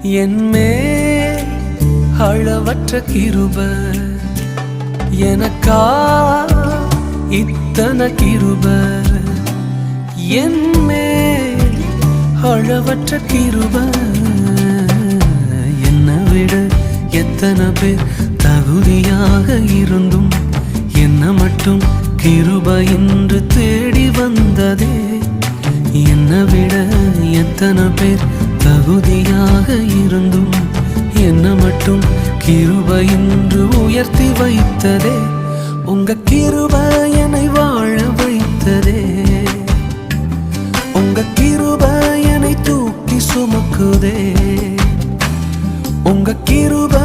என்மேல் அளவற்ற கிருப எனக்கா இத்தனை கிருப என்மேல் அளவற்ற கிருப என்னை விட எத்தனை பேர் தகுதியாக இருந்தும் என்ன மட்டும் கிருப என்று தேடி வந்ததே. என்னை விட எத்தனை பேர் தகுதியாக இருந்தும் என்ன மட்டும் கிருப என்று உயர்த்தி வைத்ததே. உங்க கிருப என்னை வாழ வைத்ததே. உங்க கிருப என்னை தூக்கி சுமக்குதே. உங்க கிருப